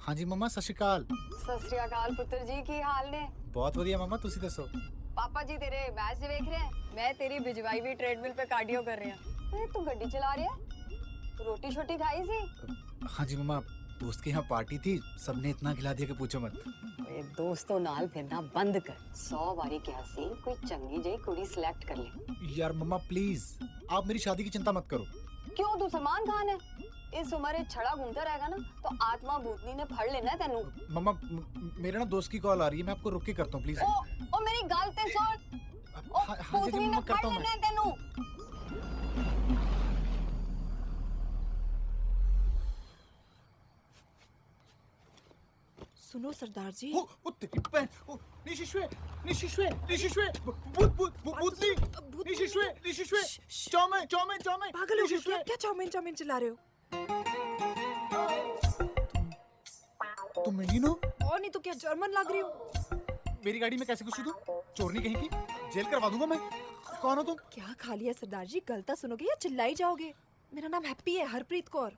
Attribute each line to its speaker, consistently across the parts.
Speaker 1: हाँ जी मम्मा, सत श्री अकाल।
Speaker 2: ਸਤਿ ਸ੍ਰੀ ਅਕਾਲ ਪੁੱਤਰ ਜੀ ਕੀ ਹਾਲ ਨੇ
Speaker 1: बहुत ਵਧੀਆ मम्मा, ਤੁਸੀਂ ਦੱਸੋ।
Speaker 2: ਪਾਪਾ ਜੀ ਤੇਰੇ ਮੈਚ ਵੇਖ ਰਹੇ हैं मैं तेरी भिजवाई हुई ट्रेडमिल पे कार्डियो कर रही हूं तू गड्डी चला रही है रोटी छोटी खाई सी
Speaker 1: हाँ जी मम्मा, दोस्त के यहाँ पार्टी थी, सबने इतना खिला दिया कि पूछो मत।
Speaker 2: ਓਏ ਦੋਸਤੋਂ ਨਾਲ ਫਿਰਨਾ ਬੰਦ ਕਰ 100 ਵਾਰੀ ਕਿਹਾ ਸੀ ਕੋਈ ਚੰਗੀ ਜਿਹੀ ਕੁੜੀ ਸਿਲੈਕਟ ਕਰ ਲੈ
Speaker 1: यार मम्मा प्लीज, आप मेरी शादी की चिंता मत करो।
Speaker 2: क्यों तू सलमान खान है इस उम्र छड़ा घूमता रहेगा ना तो आत्मा भूतनी ने फड़ लेना है तेनू
Speaker 1: मम्मा मेरे ना दोस्त की कॉल आ रही है, मैं आपको रुक के करता हूँ प्लीज।
Speaker 2: ओ मेरी गाल ते सुन
Speaker 1: हाँ जी जी मम्मा, करता हूँ मैं।
Speaker 2: तेनू
Speaker 3: सुनो सरदार जी।
Speaker 1: ओ तेरी बहन, ओ निशिश्वे, भूतनी, निशिश्वे, चौमे,
Speaker 3: पागल हो गए क्या? क्या चाउमीन चिल्ला रहे हो?
Speaker 1: तुम नहीं नो?
Speaker 3: और नहीं तो क्या जर्मन लग रही हो?
Speaker 1: मेरी गाड़ी में कैसे घुसी तुम? चोरनी कहीं की, जेल करवा दूंगा मैं। कौन हो तुम?
Speaker 3: क्या खा लिया सरदार जी? गलता सुनोगे या चिल्लाई जाओगे? मेरा नाम हैप्पी है, हरप्रीत कौर।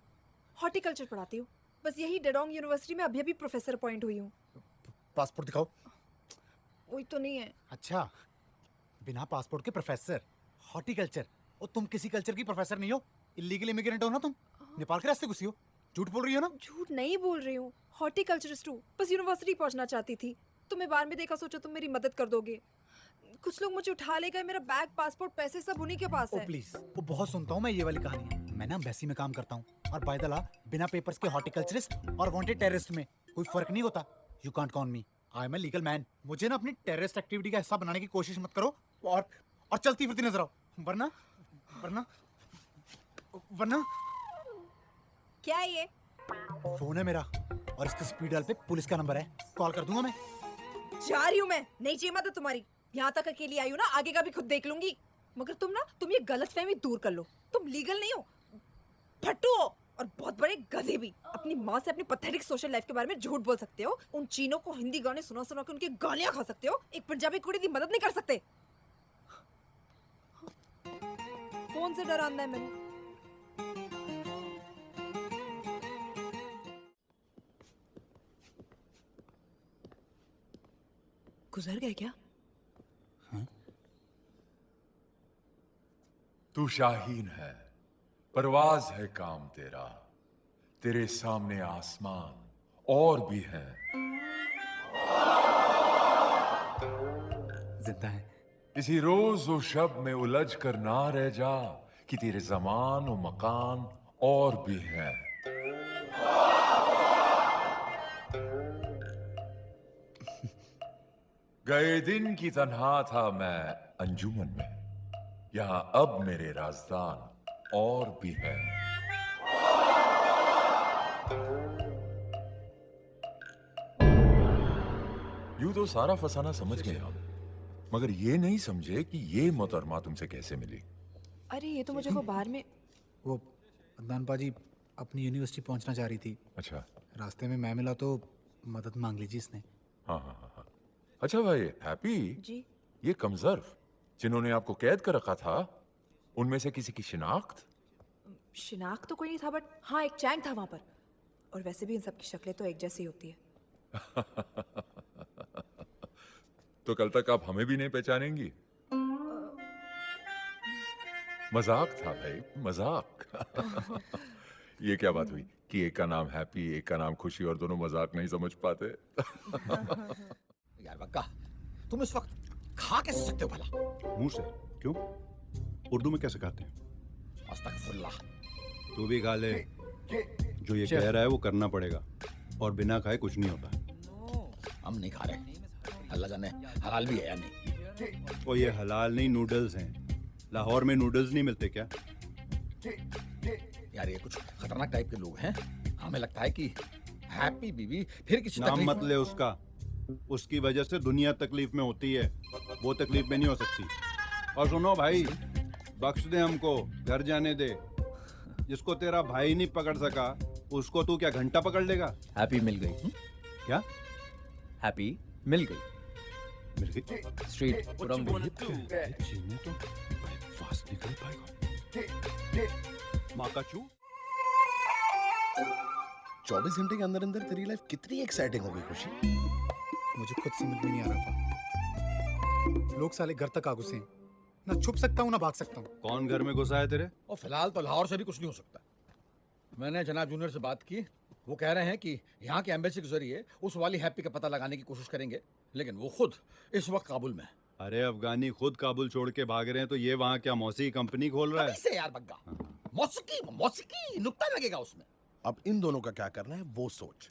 Speaker 3: हॉर्टिकल्चर पढ़ाती हूँ, बस यही डेडोंग यूनिवर्सिटी में अभी प्रोफेसर अपॉइंट हुई हूँ।
Speaker 1: पासपोर्ट दिखाओ।
Speaker 3: वही तो नहीं है।
Speaker 1: अच्छा, बिना पासपोर्ट के प्रोफेसर, हॉर्टिकल्चर। और तुम किसी कल्चर की प्रोफेसर नहीं हो, इलीगल इमिग्रेंट हो ना तुम। नेपाल के रास्ते घुसी हो, झूठ बोल रही हो ना?
Speaker 3: झूठ नहीं बोल रही हूँ, हॉर्टिकल्चरिस्ट हूँ, बस यूनिवर्सिटी पहुँचना चाहती थी। तुम्हें बार में देखा, सोचा तुम मेरी मदद कर दोगे। कुछ लोग मुझे उठा ले गए, मेरा बैग, पासपोर्ट, पैसे सब उन्हीं के पास
Speaker 1: ओ
Speaker 3: है।
Speaker 1: प्लीज, वो बहुत सुनता हूँ मैं ये वाली कहानी। मैं ना एम्बेसी में काम करता हूँ, और बाय द लॉ बिना पेपर्स के हॉर्टिकल्चरिस्ट और वांटेड टेररिस्ट में कोई फर्क नहीं होता। You can't con me, I am a legal man. मुझे ना अपनी टेररिस्ट एक्टिविटी का हिस्सा बनाने की कोशिश मत करो, और चलती फिरती नजर आओ, वरना वरना वरना
Speaker 3: क्या है ये?
Speaker 1: फोन है मेरा, और इसके स्पीड डायल पे पुलिस का नंबर है, कॉल कर दूंगा मैं।
Speaker 3: जा रही हूँ मैं, नहीं चाहिए मदद तुम्हारी। यहाँ तक अकेली आई हूँ ना, आगे का भी खुद देख लूंगी। मगर तुम ये गलतफहमी दूर कर लो, तुम लीगल नहीं हो, फट्टू हो, और बहुत बड़े गधे भी। अपनी माँ से अपनी पैथेटिक सोशल लाइफ के बारे में झूठ बोल सकते हो, उन चीनों को हिंदी गाने सुना सुना के उनकी गालियाँ खा सकते हो, एक पंजाबी कुड़ी की मदद नहीं कर सकते। कौन से डर आंदा है मैंने? गुजर गए क्या?
Speaker 4: तू शाहीन है, परवाज है काम तेरा, तेरे सामने आसमान और भी हैं।
Speaker 1: जिंदा है।
Speaker 4: इसी रोज व शब में उलझ कर ना रह जा कि तेरे जमान व मकान और भी हैं। गए दिन की तन्हा था मैं अंजुमन में, यहां अब मेरे राजदान और भी हैं। यूं तो सारा फसाना समझ गए हम, मगर ये नहीं समझे कि ये मोहतरमा तुमसे कैसे मिली।
Speaker 3: अरे ये तो मुझे वो बाहर में।
Speaker 1: वो अदनान पाजी अपनी यूनिवर्सिटी पहुंचना चाह रही थी,
Speaker 4: अच्छा
Speaker 1: रास्ते में मैं मिला तो मदद मांग ली जी इसने।
Speaker 4: हाँ। अच्छा भाई हैप्पी
Speaker 3: जी
Speaker 4: ये कमजर्फ जिन्होंने आपको कैद कर रखा था, उनमें से किसी की शिनाख्त?
Speaker 3: शिनाख्त तो कोई नहीं था, बट हाँ एक चैंग था वहां पर। और वैसे भी इन सब की शक्लें तो एक जैसी होती है।
Speaker 4: तो कल तक आप हमें भी नहीं पहचानेंगी? मजाक था भाई, मजाक। ये क्या बात हुई कि एक का नाम हैप्पी, एक का नाम खुशी, और दोनों मजाक नहीं समझ पाते?
Speaker 1: यार बक्का, तुम इस वक्त खा कैसे सकते हो भला?
Speaker 5: मुंह से। क्यों? उर्दू में कैसे कहते हैं?
Speaker 1: अस्तगफुरुल्लाह।
Speaker 5: तू भी खा ले, जो ये कह रहा है वो करना पड़ेगा, और बिना खाए कुछ नहीं होता।
Speaker 1: हम नहीं खा रहे, अल्लाह जाने हलाल भी है या नहीं।
Speaker 5: और ये हलाल नहीं, नूडल्स हैं। लाहौर में नूडल्स नहीं मिलते क्या?
Speaker 1: यार ये कुछ खतरनाक टाइप के लोग हैं, हमें लगता है कि हैप्पी बीवी फिर किसी
Speaker 5: नाम मत ले उसका, उसकी वजह से दुनिया तकलीफ में होती है, वो तकलीफ में नहीं हो सकती। और सुनो भाई, बख्श दे हमको, घर जाने दे। जिसको तेरा भाई नहीं पकड़ सका, उसको तू क्या घंटा पकड़ लेगा?
Speaker 6: हैप्पी मिल गई।
Speaker 5: क्या?
Speaker 6: हैप्पी मिल गई।
Speaker 5: मिल गई?
Speaker 6: स्ट्रीट
Speaker 5: चीने तो फास्ट निकल पाएगा। माँ का चू।
Speaker 7: 24 घंटे के अंदर अंदर तेरी लाइफ कितनी एक्साइटिंग हो गई खुशी।
Speaker 1: मुझे खुद समझ में नहीं आ रहा था। लोग साले घर तक आ घुसे हैं। ना छुप सकता हूँ ना भाग सकता हूँ।
Speaker 5: कौन घर में घुसा है तेरे?
Speaker 8: और फिलहाल तो लाहौर से भी कुछ नहीं हो सकता। मैंने जनाब जूनियर से बात की, वो कह रहे हैं कि यहाँ की एम्बेसी के जरिए उस वाली हैप्पी का पता लगाने की कोशिश करेंगे, लेकिन वो खुद इस वक्त काबुल में है।
Speaker 5: अरे अफगानी खुद काबुल छोड़ के भाग रहे हैं तो ये वहाँ क्या मौसी कंपनी खोल रहा है?
Speaker 8: अभी से यार बग्गा, मौसीकी नुक्ता लगेगा उसमें।
Speaker 7: अब इन दोनों का क्या करना है वो सोच।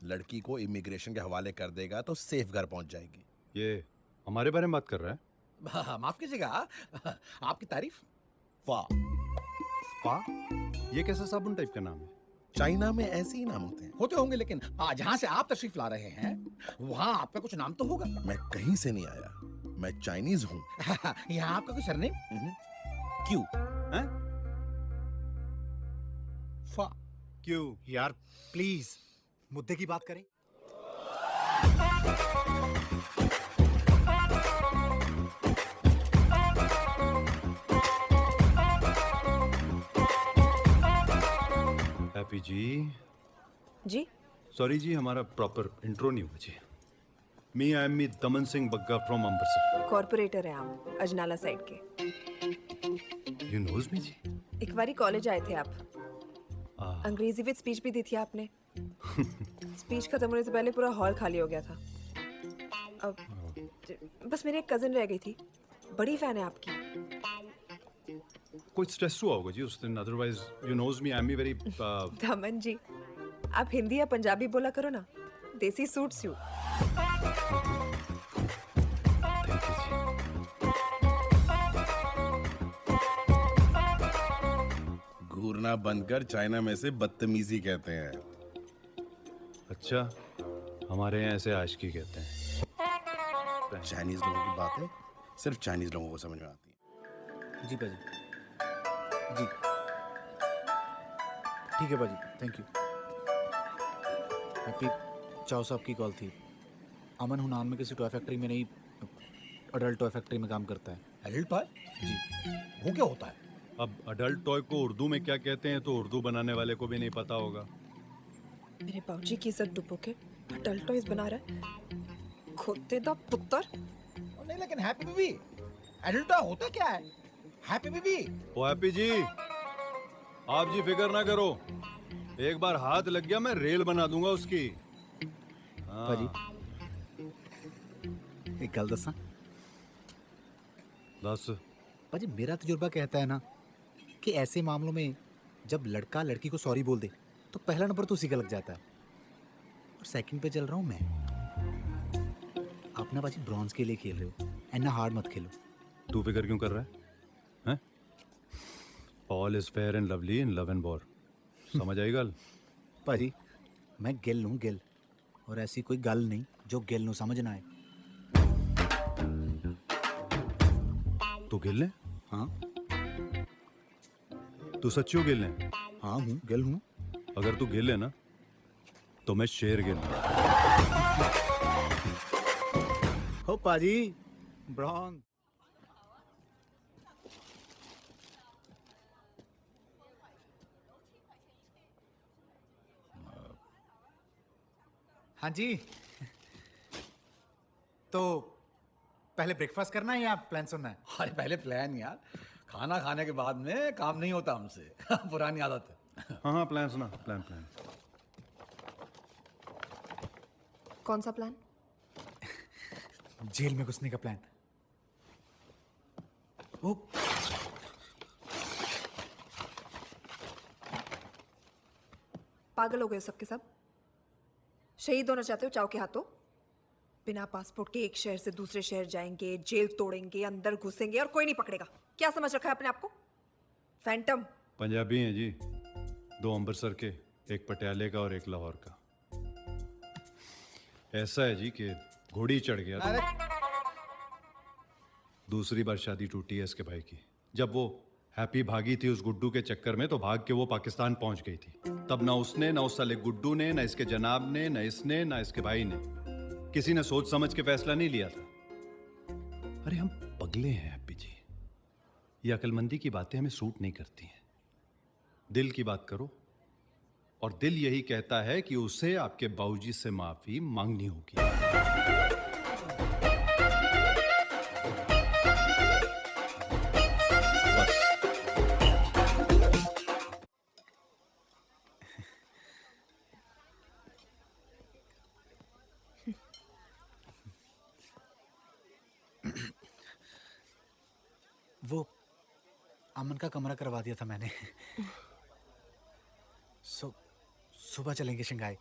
Speaker 7: लड़की को इमिग्रेशन के हवाले कर देगा तो सेफ घर पहुंच जाएगी।
Speaker 5: ये हमारे बारे में बात कर रहा है?
Speaker 8: माफ कीजिएगा, आपकी तारीफ।
Speaker 7: वाह,
Speaker 5: वाह, ये कैसा साबुन टाइप का नाम है?
Speaker 7: चाइना में ऐसे ही नाम होते हैं।
Speaker 8: होते होंगे, लेकिन जहाँ से आप तशरीफ ला रहे हैं वहाँ आपका कुछ नाम तो होगा।
Speaker 7: मैं कहीं से नहीं आया, मैं चाइनीज हूँ।
Speaker 8: यहाँ आपका कोई सरनेम?
Speaker 7: क्यों?
Speaker 5: हैं?
Speaker 8: फा।
Speaker 5: क्यों?
Speaker 1: यार प्लीज मुद्दे की बात करें।
Speaker 5: हैप्पी जी।
Speaker 3: जी
Speaker 5: सॉरी जी, हमारा प्रॉपर इंट्रो नहीं हुआ जी। मी I M me Daman Singh Bagga from Amritsar.
Speaker 3: Corporator है आप अजनाला साइड के।
Speaker 5: यू नोज मी जी?
Speaker 3: एक बारी कॉलेज आए थे आप।
Speaker 5: Ah.
Speaker 3: अंग्रेजी विद स्पीच भी दी थी आपने। स्पीच खत्म होने से पहले पूरा हॉल खाली हो गया था। अब बस मेरी एक कजिन रह गई थी, बड़ी फैन है आपकी।
Speaker 5: कोई स्ट्रेस हुआ होगा जी उस दिन, otherwise you knows me I am very.
Speaker 3: Daman ji, आप हिंदी या पंजाबी बोला करो ना, देसी सूट्स यू।
Speaker 5: थैंक यू जी।
Speaker 7: घूरना बंद कर, चाइना में से बदतमीजी कहते हैं।
Speaker 5: अच्छा, हमारे यहाँ ऐसे आशिकी कहते हैं।
Speaker 7: चाइनीज लोगों की बातें सिर्फ चाइनीज लोगों को समझ में आती है।
Speaker 1: जी पाजी, जी ठीक है पाजी, थैंक यू। हैप्पी, चाओ साहब की कॉल थी। अमन हुनान में किसी टॉय फैक्ट्री में नहीं, अडल्ट टॉय फैक्ट्री में काम करता है।
Speaker 8: Adult toy?
Speaker 1: जी।
Speaker 8: वो क्या होता है?
Speaker 5: अब अडल्ट टॉय को उर्दू में क्या कहते हैं तो उर्दू बनाने वाले को भी नहीं पता होगा।
Speaker 3: मेरे बाबूजी की इज्जत डुबो के अडल्ट टॉयज बना रहा है, खोते दा पुत्र।
Speaker 8: नहीं, लेकिन हैप्पी बेबी, एडल्ट टॉय होता क्या है? Happy baby.
Speaker 5: ओ हैप्पी जी, आप जी फिक्र ना करो, एक बार हाथ लग गया मैं रेल बना दूंगा उसकी। हाँ।
Speaker 1: पाजी एक गल दसा
Speaker 5: दस।
Speaker 1: पाजी, मेरा तजुर्बा कहता है ना कि ऐसे मामलों में जब लड़का लड़की को सॉरी बोल दे तो पहला नंबर तो उसी का लग जाता है, और सेकंड पे चल रहा हूँ मैं। आप ना पाजी ब्रॉन्ज के लिए खेल रहे हो, इतना हार्ड मत खेलो।
Speaker 5: तू फिक्र क्यों कर रहा है? All is fair and lovely in love and war. समझ आई गल?
Speaker 1: पाजी मैं गिल हूँ, गिल, और ऐसी कोई गल नहीं जो गिल नू समझ ना आए।
Speaker 5: तू गिल है?
Speaker 1: हाँ
Speaker 5: तू सच्ची हो गिल है?
Speaker 1: हाँ हूँ, गिल हूँ।
Speaker 5: अगर तू गिल है ना तो मैं शेर गिल हूँ।
Speaker 1: हो पाजी ब्रॉन्ज। हाँ जी, तो पहले ब्रेकफास्ट करना है या प्लान सुनना है?
Speaker 8: अरे पहले प्लान यार, खाना खाने के बाद में काम नहीं होता हमसे। पुरानी आदत है।
Speaker 5: हाँ हाँ, प्लान सुना, प्लान।
Speaker 3: कौन सा प्लान?
Speaker 1: जेल में घुसने का प्लान। वो
Speaker 3: पागल हो गए सबके सब? शहीद होना चाहते हो चाव के हाथों? बिना पासपोर्ट के एक शहर से दूसरे शहर जाएंगे, जेल तोड़ेंगे, अंदर घुसेंगे और कोई नहीं पकड़ेगा। क्या समझ रखा है अपने आप को? फैंटम।
Speaker 5: पंजाबी हैं जी, 2 अमृतसर के, एक पटियाले का और एक लाहौर का। ऐसा है जी कि घोड़ी चढ़ गया था।
Speaker 8: अरे
Speaker 5: दूसरी बार शादी टूटी है इसके भाई की। जब वो हैप्पी भागी थी उस गुड्डू के चक्कर में तो भाग के वो पाकिस्तान पहुंच गई थी। तब ना उसने, ना उस साले गुड्डू ने, ना इसके जनाब ने, ना इसने, ना इसके भाई ने किसी ने सोच समझ के फैसला नहीं लिया था। अरे हम पगले हैं हैप्पी जी, ये अक्लमंदी की बातें हमें सूट नहीं करती हैं। दिल की बात करो और दिल यही कहता है कि उसे आपके बाबूजी से माफी मांगनी होगी।
Speaker 1: वो अमन का कमरा करवा दिया था मैंने। सुबह चलेंगे शंघाई।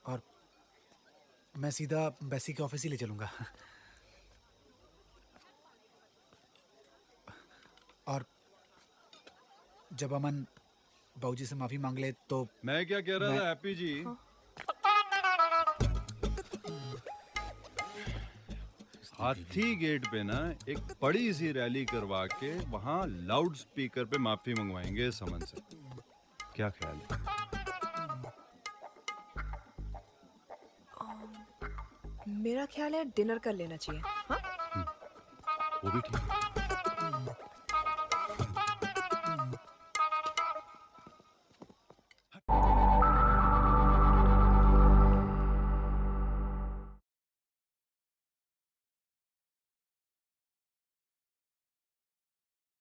Speaker 1: और मैं सीधा बेसी के ऑफिस ही ले चलूंगा। और जब अमन बाबूजी से माफी मांग ले तो
Speaker 5: मैं क्या कह रहा था हैप्पी जी, हाथी गेट पे ना एक बड़ी सी रैली करवा के वहां लाउड स्पीकर पे माफी मंगवाएंगे समन से। क्या ख्याल है?
Speaker 3: मेरा ख्याल है डिनर कर लेना चाहिए। हाँ?
Speaker 5: वो भी ठीक है।